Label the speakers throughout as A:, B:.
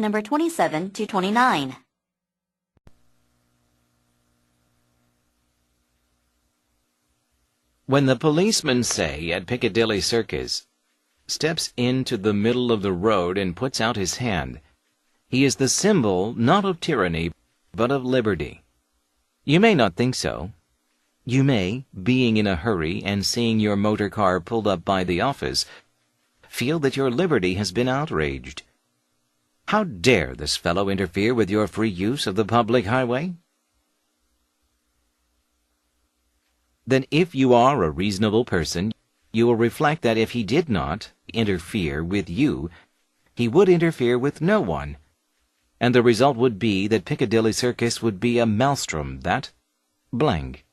A: number 27 to 29.
B: When the policeman, say, at Piccadilly Circus, steps into the middle of the road and puts out his hand, he is the symbol not of tyranny, but of liberty. You may not think so. You may, being in a hurry and seeing your motor car pulled up by the office, feel that your liberty has been outraged. How dare this fellow interfere with your free use of the public highway? Then if you are a reasonable person, you will reflect that if he did not interfere with you, he would interfere with no one, and the result would be that Piccadilly Circus would be a maelstrom that blank.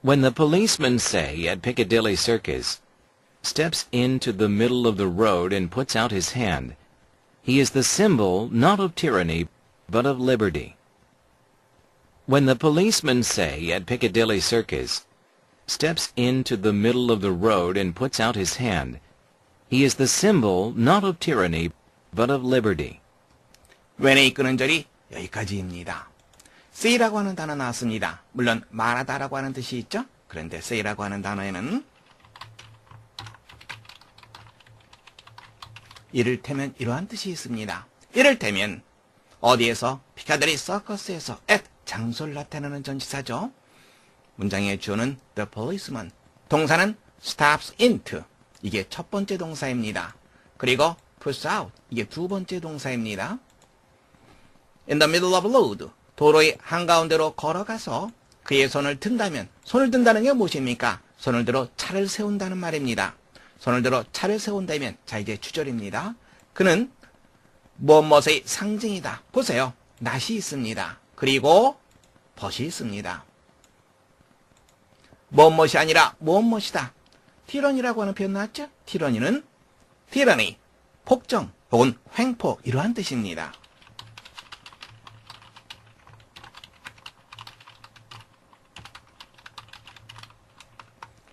B: When the policeman, say, at Piccadilly Circus, steps into the middle of the road and puts out his hand, he is the symbol not of tyranny, but of liberty. When the policeman, say, at Piccadilly Circus, steps into the middle of the road and puts out his hand, he is the symbol not of tyranny, but of liberty.
C: when에 이끄는 절이 여기까지입니다. say라고 하는 단어 나왔습니다. 물론 말하다라고 하는 뜻이 있죠. 그런데 say라고 하는 단어에는 이를테면 이러한 뜻이 있습니다. 이를테면 어디에서? 피카데리 서커스에서 at 장소를 나타내는 전치사죠. 문장의 주어는 the policeman, 동사는 stops into, 이게 첫 번째 동사입니다. 그리고 puts out, 이게 두 번째 동사입니다. in the middle of road, 도로의 한가운데로 걸어가서 그의 손을 든다면, 손을 든다는 게 무엇입니까? 손을 들어 차를 세운다는 말입니다. 손을 들어 차를 세운다면, 자 이제 주절입니다. 그는 무엇무엇의 상징이다. 보세요. 낫이 있습니다. 그리고 벗이 있습니다. 무엇무엇이 아니라 무엇무엇이다. 티런이라고 하는 표현 나왔죠? 티런이는 티런이, 폭정 혹은 횡포 이러한 뜻입니다.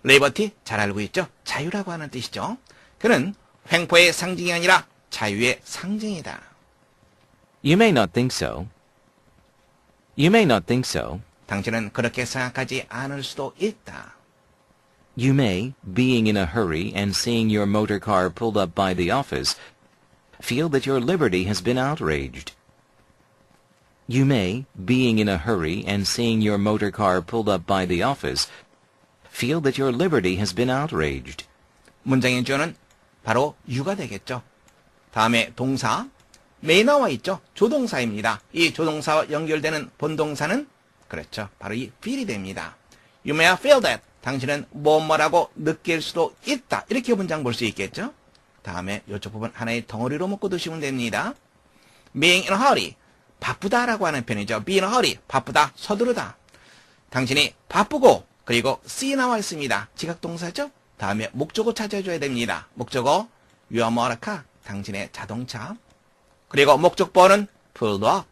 C: 리버티 잘 알고 있죠? 자유라고 하는 뜻이죠. 그는 횡포의 상징이 아니라 자유의 상징이다.
B: You may not think so. You may not think so.
C: 당신은 그렇게 생각하지 않을 수도 있다.
B: You may, being in a hurry and seeing your motor car pulled up by the office, feel that your liberty has been outraged. You may, being in a hurry and seeing your motor car pulled up by the office, feel that your liberty has been outraged.
C: 문장의 주어는 바로 you가 되겠죠. 다음에 동사 may 나와 있죠. 조동사입니다. 이 조동사와 연결되는 본동사는 그렇죠. 바로 이 feel이 됩니다. You may feel that. 당신은 뭐라고 느낄 수도 있다. 이렇게 문장 볼 수 있겠죠. 다음에 이쪽 부분 하나의 덩어리로 묶어 두시면 됩니다. being in a hurry. 바쁘다라고 하는 표현이죠. be in a hurry. 바쁘다, 서두르다. 당신이 바쁘고 그리고 see 나와 있습니다. 지각동사죠. 다음에 목적어 찾아줘야 됩니다. 목적어 your motor car. 당신의 자동차. 그리고 목적보어는 pull up.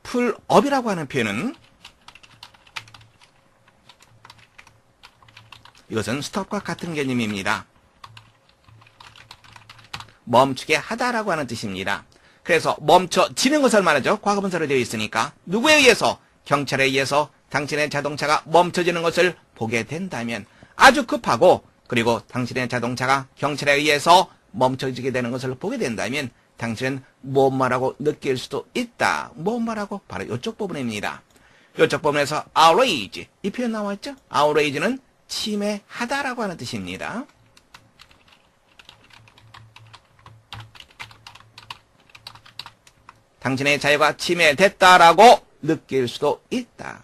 C: pull up이라고 하는 표현은 이것은 stop과 같은 개념입니다. 멈추게 하다라고 하는 뜻입니다. 그래서 멈춰지는 것을 말하죠. 과거분사로 되어 있으니까 누구에 의해서? 경찰에 의해서 당신의 자동차가 멈춰지는 것을 보게 된다면 아주 급하고 그리고 당신의 자동차가 경찰에 의해서 멈춰지게 되는 것을 보게 된다면 당신은 무엇말하고 느낄 수도 있다. 무엇말하고? 바로 이쪽 부분입니다. 이쪽 부분에서 outrage 이 표현 나왔죠? outrage는 침해하다라고 하는 뜻입니다. 당신의 자유가 침해됐다라고 느낄 수도 있다.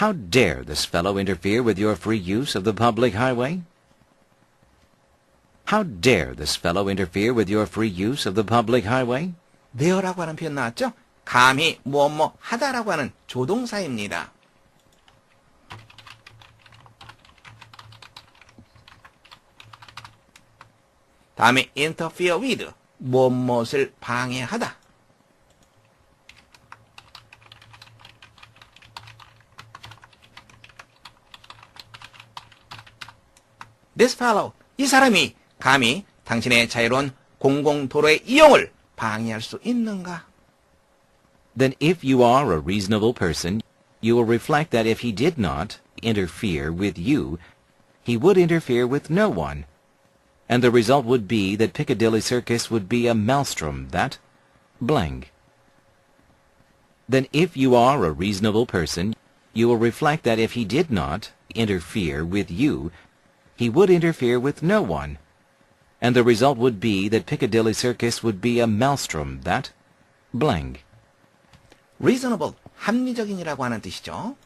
B: How dare this fellow interfere with your free use of the public highway? How dare this fellow interfere with your free use of the public highway?
C: dare라고 하는 표현 나왔죠? 감히 뭐뭐 하다라고 하는 조동사입니다. 다음에 interfere with, 무엇을 방해하다. This fellow, 이 사람이 감히 당신의 자유로운 공공도로의 이용을 방해할 수 있는가?
B: Then if you are a reasonable person, you will reflect that if he did not interfere with you, he would interfere with no one. And the result would be that Piccadilly Circus would be a maelstrom that blank. Then if you are a reasonable person, you will reflect that if he did not interfere with you, he would interfere with no one. And the result would be that Piccadilly Circus would be a maelstrom that blank.
C: reasonable, 합리적인이라고 하는 뜻이죠.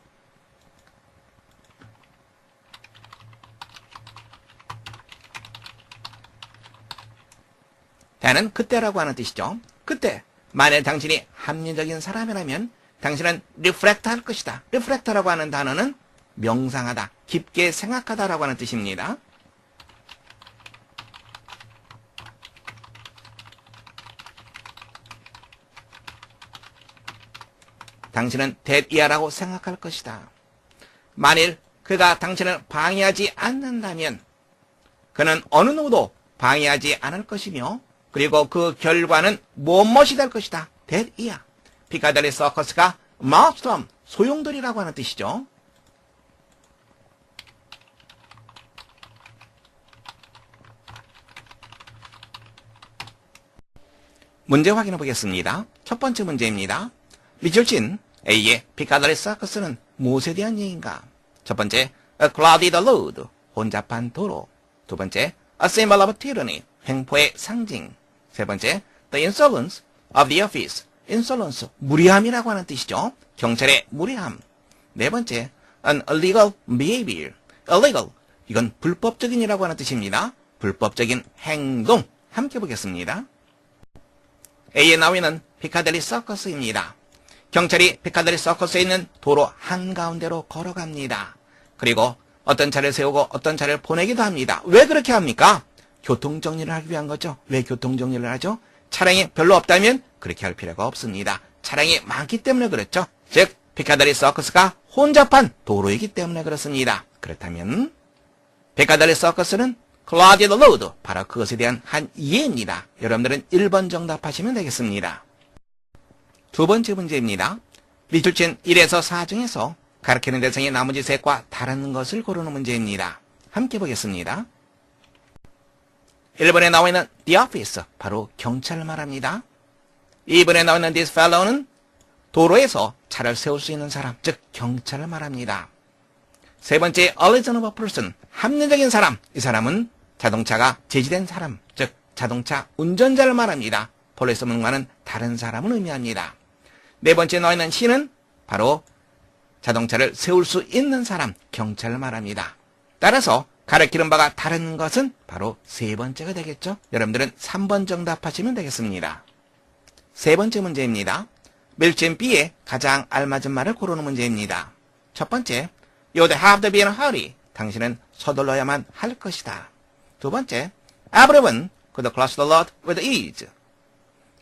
C: 대는 그때라고 하는 뜻이죠. 그때 만약 당신이 합리적인 사람이라면 당신은 reflect 할 것이다. reflect라고 하는 단어는 명상하다, 깊게 생각하다라고 하는 뜻입니다. 당신은 대이하라고 생각할 것이다. 만일 그가 당신을 방해하지 않는다면 그는 어느 누구도 방해하지 않을 것이며 그리고 그 결과는 무엇이 될 것이다. 대이하. 피카델리 서커스가 마우스톰, 소용돌이라고 하는 뜻이죠. 문제 확인해 보겠습니다. 첫 번째 문제입니다. 밑줄 친 A의 피카델리 서커스는 무엇에 대한 얘기인가? 첫 번째, a clouded road, 혼잡한 도로. 두 번째, a symbol of tyranny, 횡포의 상징. 세 번째, the insolence of the office, insolence, 무례함이라고 하는 뜻이죠. 경찰의 무례함. 네 번째, an illegal behavior, illegal, 이건 불법적인이라고 하는 뜻입니다. 불법적인 행동. 함께 보겠습니다. A의 나위는 피카델리 서커스입니다. 경찰이 피카델리 서커스에 있는 도로 한가운데로 걸어갑니다. 그리고 어떤 차를 세우고 어떤 차를 보내기도 합니다. 왜 그렇게 합니까? 교통정리를 하기 위한 거죠. 왜 교통정리를 하죠? 차량이 별로 없다면 그렇게 할 필요가 없습니다. 차량이 많기 때문에 그렇죠. 즉 피카델리 서커스가 혼잡한 도로이기 때문에 그렇습니다. 그렇다면 피카델리 서커스는 clouded road, 바로 그것에 대한 한 이해입니다. 여러분들은 1번 정답하시면 되겠습니다. 두 번째 문제입니다. 밑줄 친 1에서 4 중에서 가리키는 대상이 나머지 셋과 다른 것을 고르는 문제입니다. 함께 보겠습니다. 1번에 나와 있는 the office, 바로 경찰을 말합니다. 2번에 나와 있는 this fellow는 도로에서 차를 세울 수 있는 사람, 즉 경찰을 말합니다. 세 번째 a reasonable person, 합리적인 사람, 이 사람은 자동차가 제지된 사람, 즉 자동차 운전자를 말합니다. policeman과는 다른 사람을 의미합니다. 네 번째 나와 있는 C는 바로 자동차를 세울 수 있는 사람, 경찰을 말합니다. 따라서 가리키는 바가 다른 것은 바로 세 번째가 되겠죠. 여러분들은 3번 정답하시면 되겠습니다. 세 번째 문제입니다. 밀진 B에 가장 알맞은 말을 고르는 문제입니다. 첫 번째, You'd have to be in a hurry. 당신은 서둘러야만 할 것이다. 두 번째, Everyone could cross the road with ease.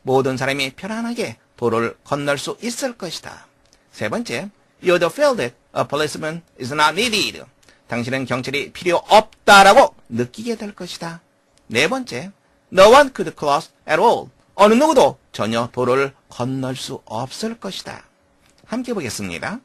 C: 모든 사람이 편안하게 도로를 건널 수 있을 것이다. 세 번째, You'd feel that a policeman is not needed. 당신은 경찰이 필요 없다라고 느끼게 될 것이다. 네 번째, No one could cross at all. 어느 누구도 전혀 도로를 건널 수 없을 것이다. 함께 보겠습니다.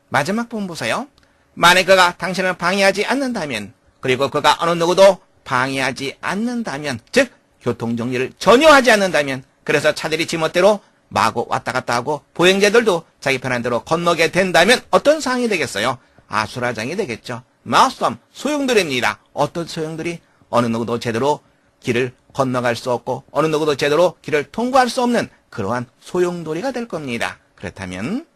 C: 마지막 부분 보세요. 만약 그가 당신을 방해하지 않는다면, 그리고 그가 어느 누구도 방해하지 않는다면, 즉 교통정리를 전혀 하지 않는다면, 그래서 차들이 지멋대로 마구 왔다 갔다 하고 보행자들도 자기 편한 대로 건너게 된다면 어떤 상황이 되겠어요? 아수라장이 되겠죠. 마우스톰, 소용돌이입니다. 어떤 소용돌이? 어느 누구도 제대로 길을 건너갈 수 없고 어느 누구도 제대로 길을 통과할 수 없는 그러한 소용돌이가 될 겁니다. 그렇다면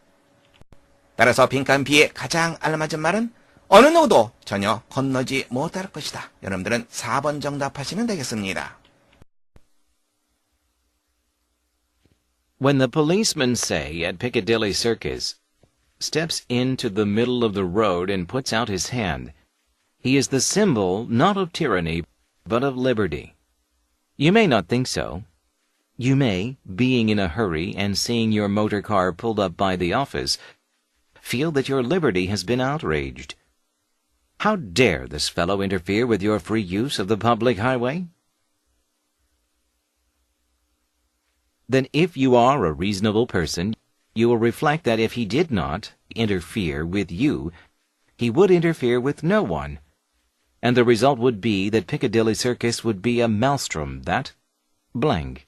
C: 따라서 빈칸 B에 가장 알맞은 말은 어느 누구도 전혀 건너지 못할 것이다. 여러분들은 4번 정답하시면 되겠습니다.
B: When the policeman, say, at Piccadilly Circus, steps into the middle of the road and puts out his hand, he is the symbol not of tyranny, but of liberty. You may not think so. You may, being in a hurry and seeing your motor car pulled up by the office, feel that your liberty has been outraged. How dare this fellow interfere with your free use of the public highway? Then if you are a reasonable person, you will reflect that if he did not interfere with you, he would interfere with no one, and the result would be that Piccadilly Circus would be a maelstrom that blank.